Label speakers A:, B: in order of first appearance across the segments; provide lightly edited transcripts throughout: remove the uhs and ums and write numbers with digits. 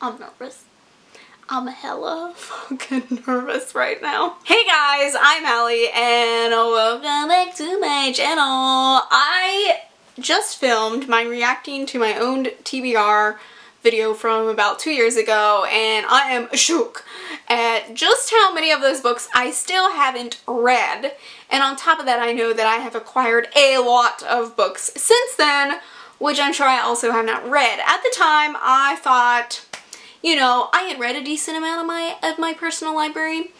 A: I'm nervous. I'm hella fucking nervous right now. Hey guys, I'm Allie and welcome back to my channel. I just filmed my reacting to my own TBR video from about 2 years ago and I am shook at just how many of those books I still haven't read. And on top of that, I know that I have acquired a lot of books since then, which I'm sure I also have not read. At the time, I thought, you know, I had read a decent amount of my personal library.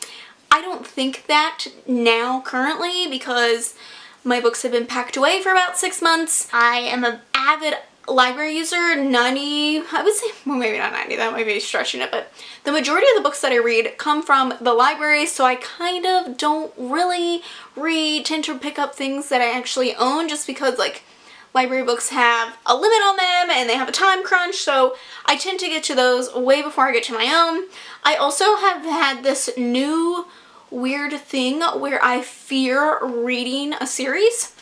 A: I don't think that now currently because my books have been packed away for about 6 months. I am an avid library user, 90, I would say, well maybe not 90, that might be stretching it, but the majority of the books that I read come from the library, so I kind of don't really tend to pick up things that I actually own just because like library books have a limit on them and they have a time crunch, so I tend to get to those way before I get to my own. I also have had this new weird thing where I fear reading a series.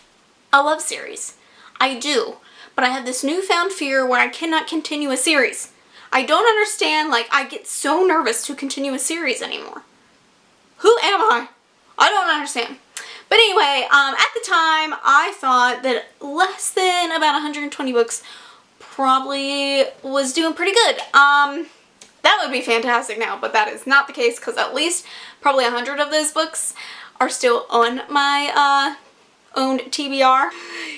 A: I love series. I do. But I have this newfound fear where I cannot continue a series. I don't understand, like, I get so nervous to continue a series anymore. Who am I? I don't understand. But anyway, at the time, I thought that less than about 120 books probably was doing pretty good. That would be fantastic now, but that is not the case because at least probably 100 of those books are still on my owned TBR.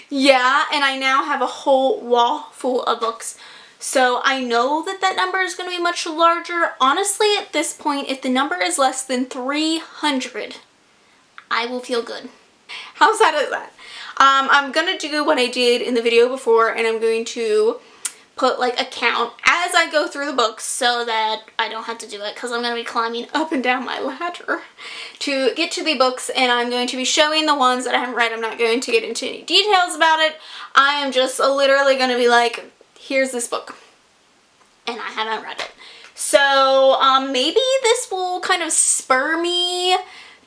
A: Yeah, and I now have a whole wall full of books. So I know that that number is going to be much larger. Honestly, at this point, if the number is less than 300, I will feel good. How sad is that? I'm going to do what I did in the video before, and I'm going to put like a count as I go through the books so that I don't have to do it because I'm going to be climbing up and down my ladder to get to the books, and I'm going to be showing the ones that I haven't read. I'm not going to get into any details about it. I am just literally going to be like, here's this book and I haven't read it. So maybe this will kind of spur me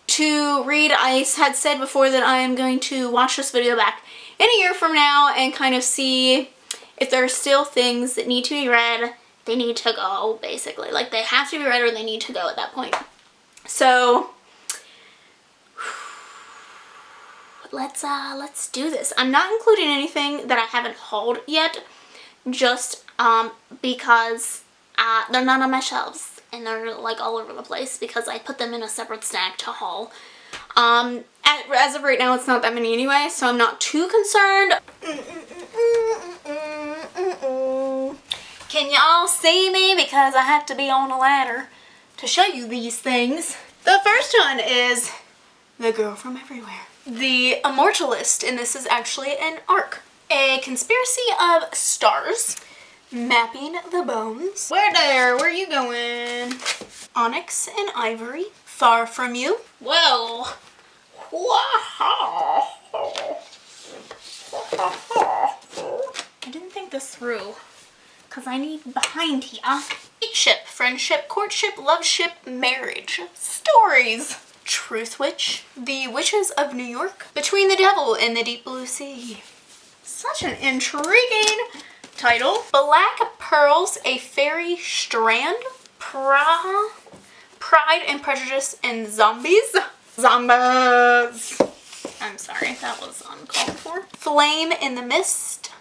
A: to read. I had said before that I am going to watch this video back in a year from now and kind of see if there are still things that need to be read. They need to go, basically. Like, they have to be read or they need to go at that point. So let's do this. I'm not including anything that I haven't hauled yet, just because they're not on my shelves and they're like all over the place because I put them in a separate stack to haul. As of right now, it's not that many anyway, so I'm not too concerned. Can y'all see me? Because I have to be on a ladder to show you these things. The first one is The Girl from Everywhere. The Immortalist, and this is actually an arc. A conspiracy of stars mapping the bones. Where are you going? Onyx and Ivory. Far From You. Whoa. Wow. I didn't think this through because I need behind here. Mateship, friendship, courtship, loveship, marriage, stories. Truth Witch, The Witches of New York, Between the Devil and the Deep Blue Sea. Such an intriguing title. Black Pearls, A Fairy Strand. Pride and Prejudice and Zombies. Zombies. I'm sorry, that was uncalled for. Flame in the Mist.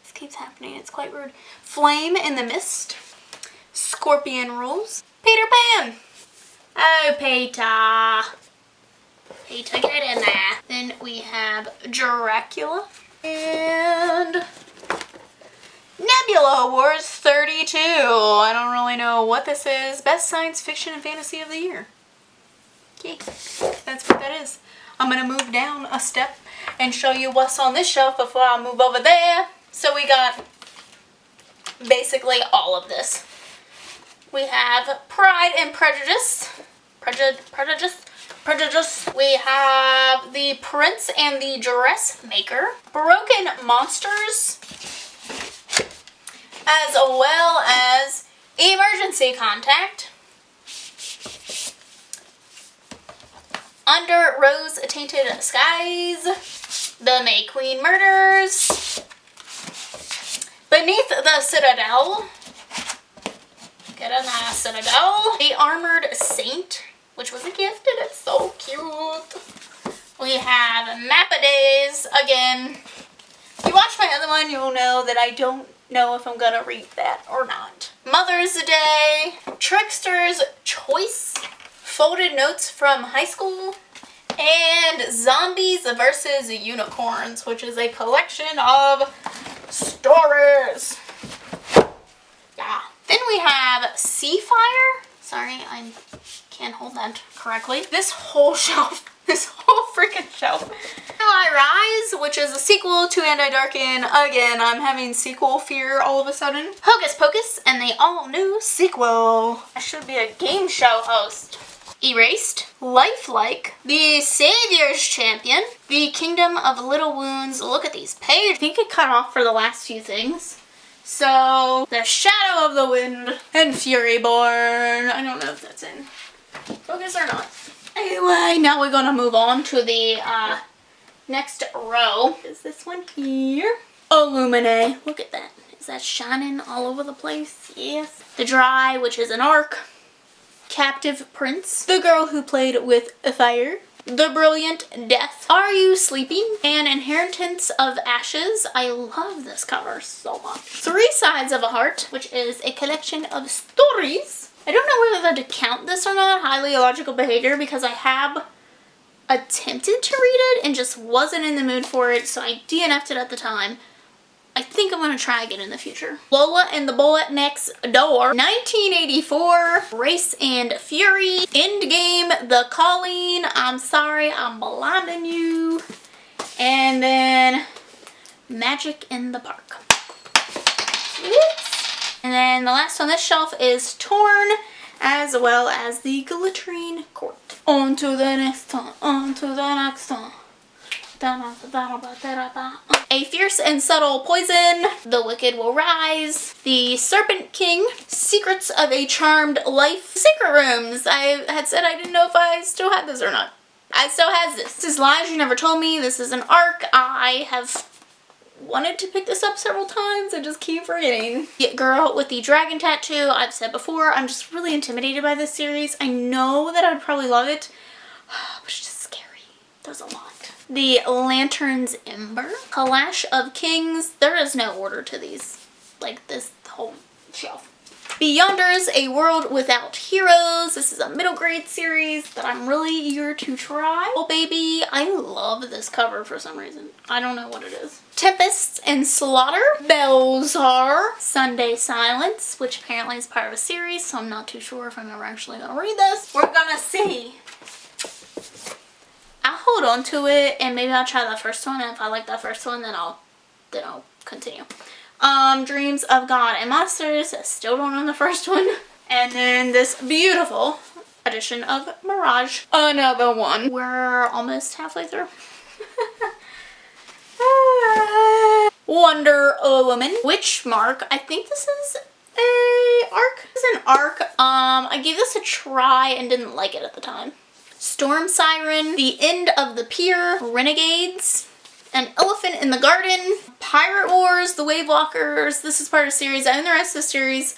A: This keeps happening, it's quite rude. Flame in the Mist. Scorpion Rules. Peter Pan. Oh, Peter. Peter, get in there. Then we have Dracula. And Nebula Awards 32. I don't really know what this is. Best Science Fiction and Fantasy of the Year. Okay, that's what that is. I'm going to move down a step and show you what's on this shelf before I move over there. So we got basically all of this. We have Pride and Prejudice. Prejudice. We have The Prince and the Dressmaker. Broken Monsters. As well as Emergency Contact. Under Rose-Tainted Skies. The May Queen Murders. Beneath the Citadel. Get in that Citadel. A Armored Saint, which was a gift, and it's so cute. We have Mappa Days again. If you watch my other one, you'll know that I don't know if I'm gonna read that or not. Mother's Day, Trickster's Choice, Folded Notes from High School, and Zombies versus Unicorns, which is a collection of stories. Yeah. Then we have Seafire. Sorry, I can't hold that correctly. This whole shelf. This whole freaking shelf. Now I Rise, which is a sequel to And I Darken. Again, I'm having sequel fear all of a sudden. Hocus Pocus and the all-new sequel. I should be a game show host. Erased, Lifelike, The Savior's Champion, The Kingdom of Little Wounds. Look at these pages. I think I cut off for the last few things. So, The Shadow of the Wind and Furyborn. I don't know if that's in focus or not. Anyway, now we're gonna move on to the next row. Is this one here? Illumine. Look at that. Is that shining all over the place? Yes. The Dry, which is an arc. Captive Prince. The Girl Who Played with Fire. The Brilliant Death. Are You Sleeping? And Inheritance of Ashes. I love this cover so much. Three Sides of a Heart, which is a collection of stories. I don't know whether to count this or not, highly illogical behavior, because I have attempted to read it and just wasn't in the mood for it, so I DNF'd it at the time. I think I'm going to try again in the future. Lola and the Boy Next Door. 1984. Race and Fury. Endgame. The Calling. I'm Sorry, I'm Blinding You. And then Magic in the Park. Oops. And then the last on this shelf is Torn, as well as the Glittering Court. On to the next one. On to the next one. A Fierce and Subtle Poison, The Wicked Will Rise, The Serpent King, Secrets of a Charmed Life, Secret Rooms. I had said I didn't know if I still had this or not. I still has this. This is Lies You Never Told Me. This is an arc. I have wanted to pick this up several times. I just keep forgetting. The Girl with the Dragon Tattoo. I've said before, I'm just really intimidated by this series. I know that I would probably love it, but it's just scary. There's a lot. The Lantern's Ember. Clash of Kings. There is no order to these. Like this whole shelf. Beyonders, A World Without Heroes. This is a middle grade series that I'm really eager to try. Oh baby, I love this cover for some reason. I don't know what it is. Tempests and Slaughter. Belzar. Sunday Silence, which apparently is part of a series, so I'm not too sure if I'm ever actually going to read this. We're gonna see. I'll hold on to it and maybe I'll try the first one, and if I like that first one then I'll continue. Dreams of God and Monsters. I still don't know the first one. And then this beautiful edition of Mirage. Another one. We're almost halfway through. Wonder Woman. Witchmark. I think this is a arc. This is an arc. I gave this a try and didn't like it at the time. Storm Siren. The End of the Pier. Renegades. An Elephant in the Garden. Pirate Wars. The Wave Walkers. This is part of a series. I own the rest of the series.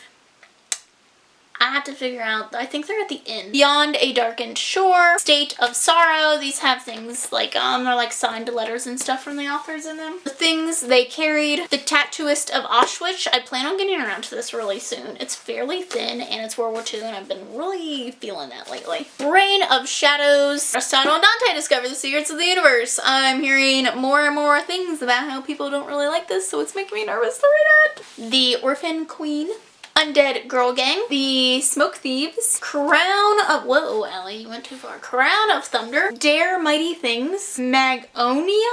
A: I have to figure out. I think they're at the end. Beyond a Darkened Shore. State of Sorrow. These have things like, they're like signed letters and stuff from the authors in them. The Things They Carried. The Tattooist of Auschwitz. I plan on getting around to this really soon. It's fairly thin and it's World War II and I've been really feeling that lately. Reign of Shadows. Aristotle and Dante discover the secrets of the universe. I'm hearing more and more things about how people don't really like this, so it's making me nervous to read it. The Orphan Queen. Undead Girl Gang. The Smoke Thieves. Crown of... Whoa, Allie, you went too far. Crown of Thunder. Dare Mighty Things. Magnonia.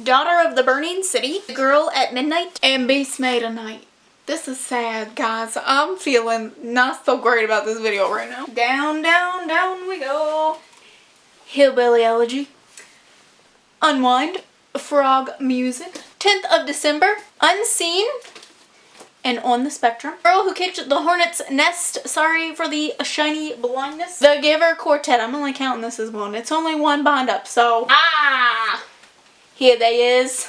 A: Daughter of the Burning City. Girl at Midnight. And Beast Made a Night. This is sad, guys. I'm feeling not so great about this video right now. Down, down, down we go. Hillbilly Elegy. Unwind. Frog Music. 10th of December. Unseen. And On the Spectrum. Girl Who Kicked the Hornet's Nest. Sorry for the shiny blindness. The Giver Quartet. I'm only counting this as one. It's only one bind up, so... here they is.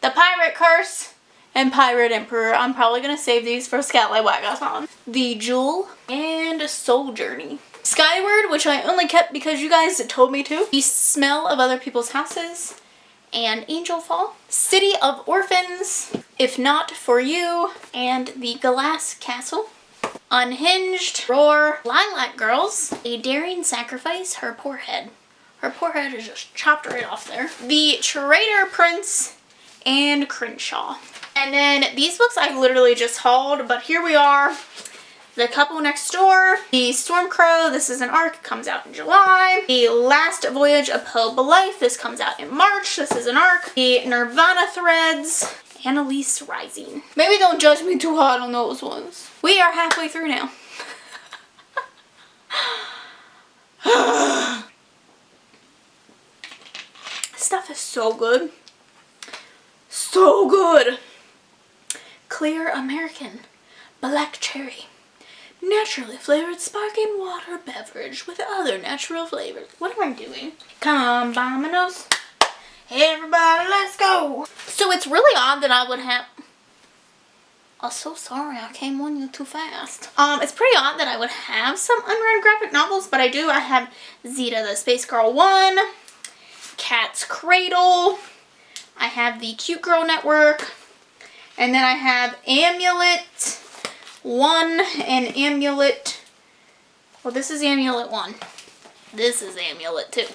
A: The Pirate Curse, and Pirate Emperor. I'm probably going to save these for Scallywagathon. The Jewel, and Soul Journey. Skyward, which I only kept because you guys told me to. The Smell of Other People's Houses, and Angel Fall. City of Orphans, If Not For You, and The Glass Castle. Unhinged, Roar, Lilac Girls, A Daring Sacrifice, Her Poor Head. Her poor head is just chopped right off there. The Traitor Prince, and Crenshaw. And then these books I literally just hauled, but here we are. The Couple Next Door, The Stormcrow, this is an arc, comes out in July. The Last Voyage of Hope Life, this comes out in March, this is an arc. The Nirvana Threads, Annalise Rising. Maybe don't judge me too hard on those ones. We are halfway through now. Stuff is so good. So good. Clear American Black Cherry. Naturally flavored sparkling water beverage with other natural flavors. What am I doing? Come on, Domino's. Everybody, let's go. So it's really odd that I would have... I'm so sorry, I came on you too fast. It's pretty odd that I would have some unread graphic novels, but I do. I have Zeta the Space Girl 1, Cat's Cradle, I have the Cute Girl Network, and then I have Amulet 1 and Amulet, well, this is Amulet 1. This is Amulet 2.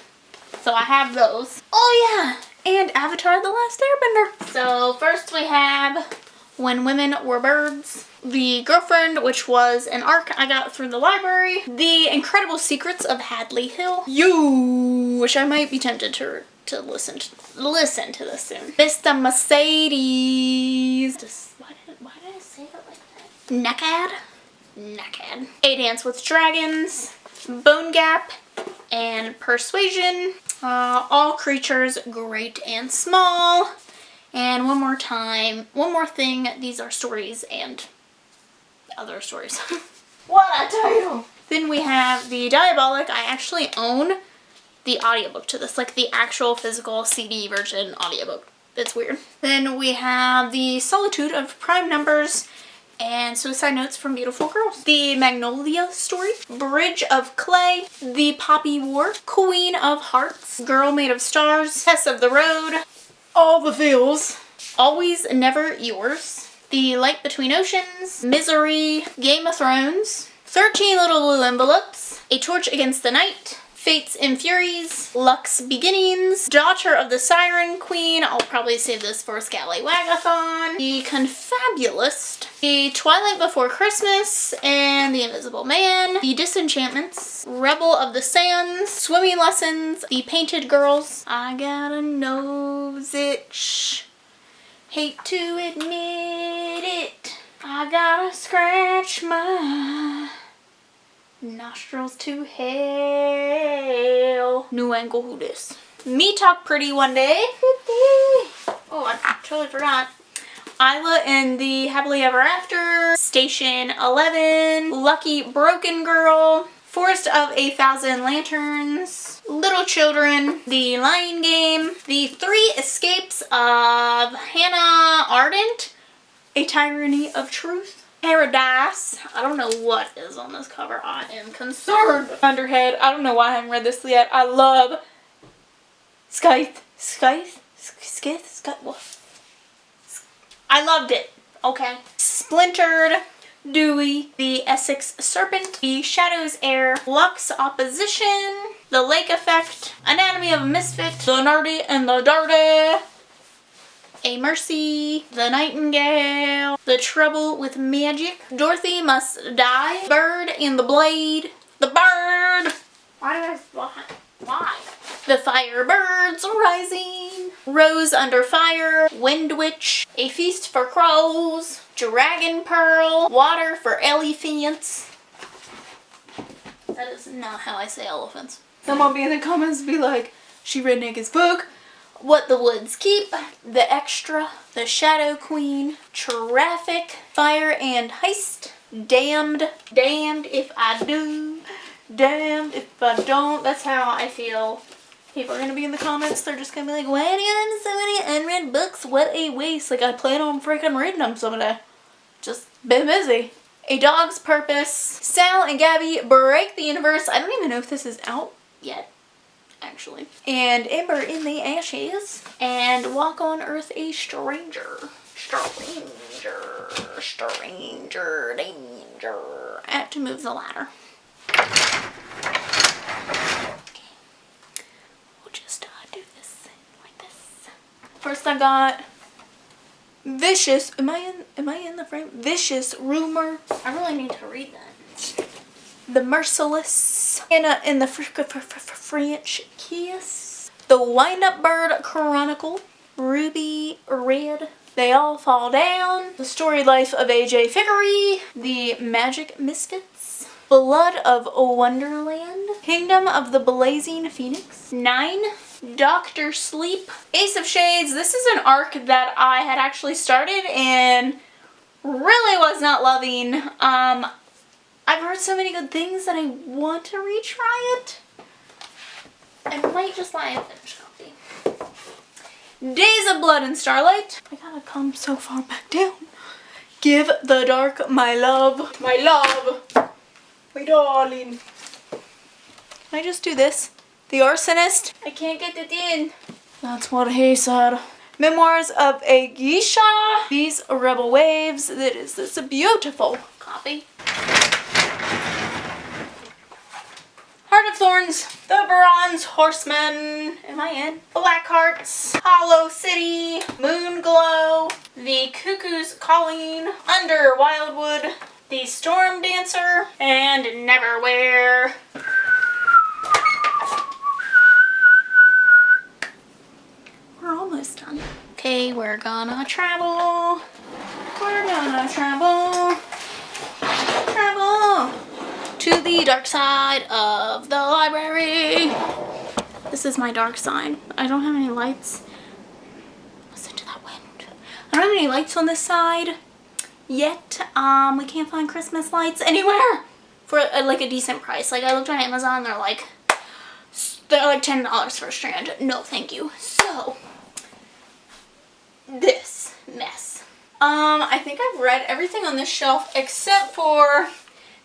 A: So I have those. Oh yeah, and Avatar The Last Airbender. So first we have When Women Were Birds, The Girlfriend, which was an arc I got through the library, The Incredible Secrets of Hadley Hill, You, which I might be tempted to listen to this soon. Mr. Mercedes. Why did I say it like that? Naked. A Dance with Dragons, Bone Gap, and Persuasion. All Creatures Great and Small. And one more thing, these are stories and other stories. What a title! Then we have The Diabolic. I actually own the audiobook to this, like the actual physical CD version audiobook. It's weird. Then we have The Solitude of Prime Numbers and Suicide Notes from Beautiful Girls. The Magnolia Story, Bridge of Clay, The Poppy War, Queen of Hearts, Girl Made of Stars, Tess of the Road, All the Feels, Always Never Yours, The Light Between Oceans, Misery, Game of Thrones, 13 Little Blue Envelopes, A Torch Against the Night, Fates and Furies, Luck's Beginnings, Daughter of the Siren Queen, I'll probably save this for Scallywagathon, The Confabulist, The Twilight Before Christmas, and The Invisible Man, The Disenchantments, Rebel of the Sands, Swimming Lessons, The Painted Girls, I got a nose itch, hate to admit it, I gotta scratch my nostrils to hell. New angle, who this? Me Talk Pretty One Day. Oh, I totally forgot. Isla and the Happily Ever After. Station 11. Lucky Broken Girl. Forest of a Thousand Lanterns. Little Children. The Lion Game. The Three Escapes of Hannah Ardent. A Tyranny of Truth. Paradise. I don't know what is on this cover. I am concerned. Underhead. I don't know why I haven't read this yet. I love Scythe. What? I loved it. Okay. Splintered. Dewey. The Essex Serpent. The Shadows Heir. Lux Opposition. The Lake Effect. Anatomy of a Misfit. The Nerdy and the Dirty. A Mercy, The Nightingale, The Trouble with Magic, Dorothy Must Die, Bird and the Blade, The Bird, why? The Firebirds Rising, Rose Under Fire, Wind Witch, A Feast for Crows, Dragon Pearl, Water for Elephants. That is not how I say elephants. Someone be in the comments be like, she read Naked book. What the Woods Keep, The Extra, The Shadow Queen, Traffic, Fire and Heist, Damned, Damned If I Do, Damned If I Don't. That's how I feel People are gonna be in the comments, they're just gonna be like, why do you have so many unread books? What a waste. Like, I plan on freaking reading them someday. Just been busy. A Dog's Purpose. Sal and Gabby Break the Universe. I don't even know if this is out yet, actually. And Ember in the Ashes. And Walk on Earth a Stranger. Stranger danger. I have to move the ladder. Okay. We'll just do this like this. First I got Vicious. Am I in the frame? Vicious Rumor. I really need to read that. The Merciless. Anna in the French Kiss. The Wind-Up Bird Chronicle. Ruby Red. They All Fall Down. The Story Life of A.J. Fickery. The Magic Misfits. Blood of Wonderland. Kingdom of the Blazing Phoenix. 9. Dr. Sleep. Ace of Shades. This is an arc that I had actually started and really was not loving. I've heard so many good things that I want to retry it. I might just buy a finished copy. Days of Blood and Starlight. I gotta come so far back down. Give the Dark My Love. My love. My darling. Can I just do this? The Arsonist. I can't get it in. That's what he said. Memoirs of a Geisha. These Rebel Waves. This is a beautiful copy. Heart of Thorns. The Bronze Horseman. Am I in? Black Hearts. Hollow City. Moon Glow. The Cuckoo's Calling. Under Wildwood. The Storm Dancer. And Neverwhere. We're almost done. Okay, we're gonna travel. We're gonna travel. Travel to the dark side of the library. This is my dark side. I don't have any lights. Listen to that wind. I don't have any lights on this side yet. We can't find Christmas lights anywhere for like a decent price. Like, I looked on Amazon, they're like $10 for a strand. No, thank you. So this mess. I think I've read everything on this shelf except for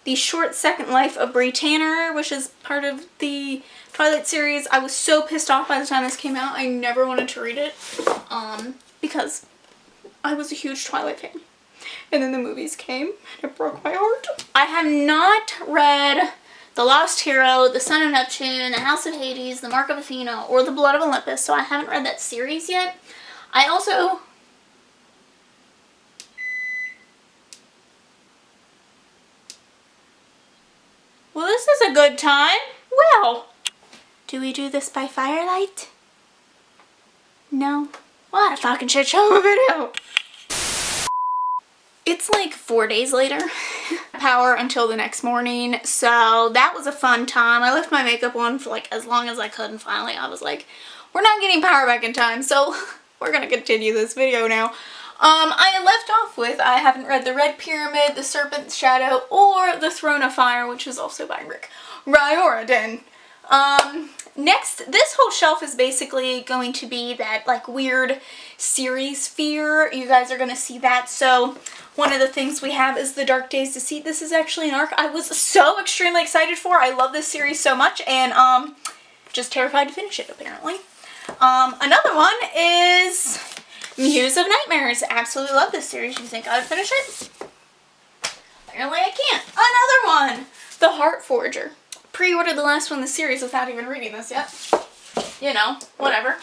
A: The Short Second Life of Bree Tanner, which is part of the Twilight series. I was so pissed off by the time this came out. I never wanted to read it because I was a huge Twilight fan. And then the movies came and it broke my heart. I have not read The Lost Hero, The Son of Neptune, The House of Hades, The Mark of Athena, or The Blood of Olympus, so I haven't read that series yet. I also... Well, this is a good time. Well, do we do this by firelight? No. What a fucking shit show of a video. It's like 4 days later. Power until the next morning, so that was a fun time. I left my makeup on for like as long as I could, and finally I was like, we're not getting power back in time, so we're gonna continue this video now. I left off with, I haven't read The Red Pyramid, The Serpent's Shadow, or The Throne of Fire, which is also by Rick Riordan. Next, this whole shelf is basically going to be that like weird series fear. You guys are going to see that. So one of the things we have is The Dark Days Deceit. This is actually an arc I was so extremely excited for. I love this series so much, and just terrified to finish it apparently. Another one is Muse of Nightmares. Absolutely love this series. You think I would finish it? Apparently I can't. Another one, The Heart Forger. Pre-ordered the last one in the series without even reading this yet. You know, whatever.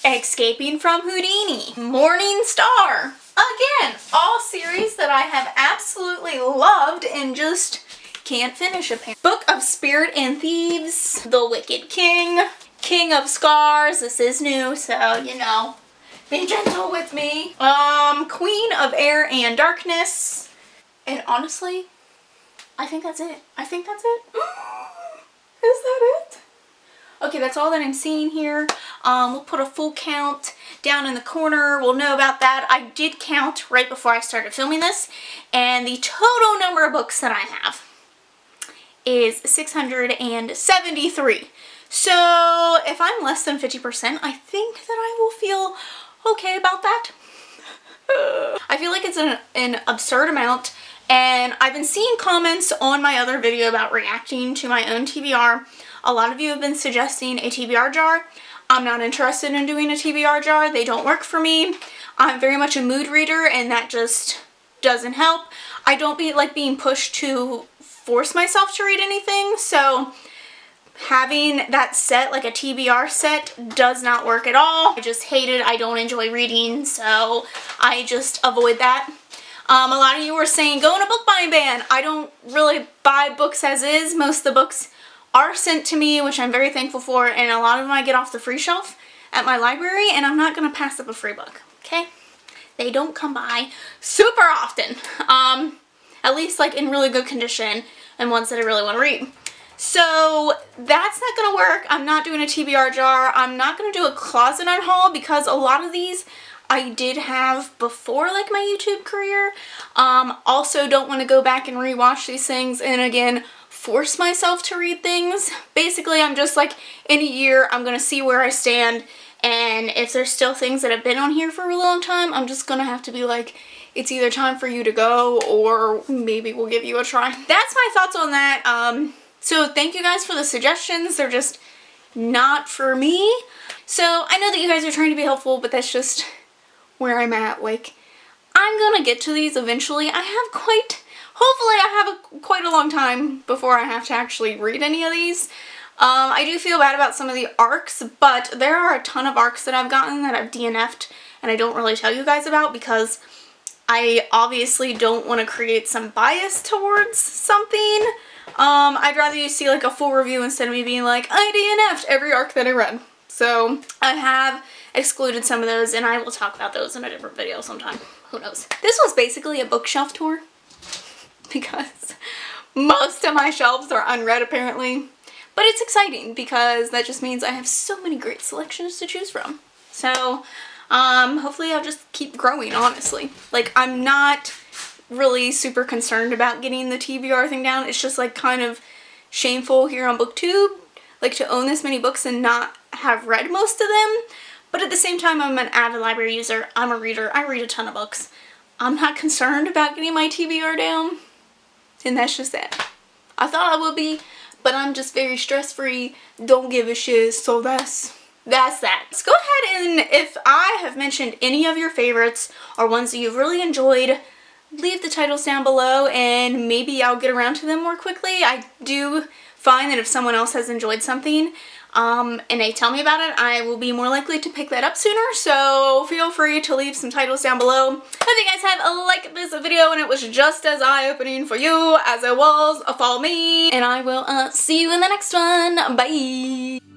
A: Escaping from Houdini. Morning Star. Again, all series that I have absolutely loved and just can't finish apparently. Book of Spirit and Thieves. The Wicked King. King of Scars. This is new, so, you know, be gentle with me. Queen of Air and Darkness. And honestly, I think that's it. I think that's it. Is that it? Okay, that's all that I'm seeing here. We'll put a full count down in the corner. We'll know about that. I did count right before I started filming this, and the total number of books that I have is 673. So if I'm less than 50%, I think that I will feel okay about that. I feel like it's an absurd amount, and I've been seeing comments on my other video about reacting to my own TBR. A lot of you have been suggesting a TBR jar. I'm not interested in doing a TBR jar. They don't work for me. I'm very much a mood reader, and that just doesn't help. I don't like being pushed to force myself to read anything, so having that set, like a TBR set, does not work at all. I just hate it. I don't enjoy reading, so I just avoid that. A lot of you were saying, go on a book buying ban. I don't really buy books as is. Most of the books are sent to me, which I'm very thankful for, and a lot of them I get off the free shelf at my library, and I'm not going to pass up a free book, okay? They don't come by super often, at least like in really good condition and ones that I really want to read. So that's not going to work. I'm not doing a TBR jar. I'm not going to do a closet unhaul because a lot of these I did have before like my YouTube career. Also don't want to go back and rewatch these things and again force myself to read things. Basically, I'm just like, in a year I'm going to see where I stand, and if there's still things that have been on here for a really long time, I'm just going to have to be like, it's either time for you to go or maybe we'll give you a try. That's my thoughts on that. So thank you guys for the suggestions. They're just not for me. So I know that you guys are trying to be helpful, but that's just where I'm at. Like, I'm gonna get to these eventually. Hopefully I have quite a long time before I have to actually read any of these. I do feel bad about some of the arcs, but there are a ton of arcs that I've gotten that I've DNF'd and I don't really tell you guys about because I obviously don't want to create some bias towards something. I'd rather you see like a full review instead of me being like, I DNF'd every arc that I read. So I have excluded some of those, and I will talk about those in a different video sometime. Who knows? This was basically a bookshelf tour because most of my shelves are unread apparently. But it's exciting because that just means I have so many great selections to choose from. So hopefully I'll just keep growing, honestly. Like, I'm not really super concerned about getting the TBR thing down. It's just like kind of shameful here on Booktube, like to own this many books and not have read most of them. But at the same time, I'm an avid library user. I'm a reader. I read a ton of books. I'm not concerned about getting my TBR down, and that's just it. I thought I would be, but I'm just very stress-free, don't give a shit, so that's that. Let's go ahead and, if I have mentioned any of your favorites or ones that you've really enjoyed, leave the titles down below and maybe I'll get around to them more quickly. I do find that if someone else has enjoyed something and they tell me about it, I will be more likely to pick that up sooner, so feel free to leave some titles down below. Hope you guys have liked this video and it was just as eye-opening for you as it was for me, and I will see you in the next one. Bye!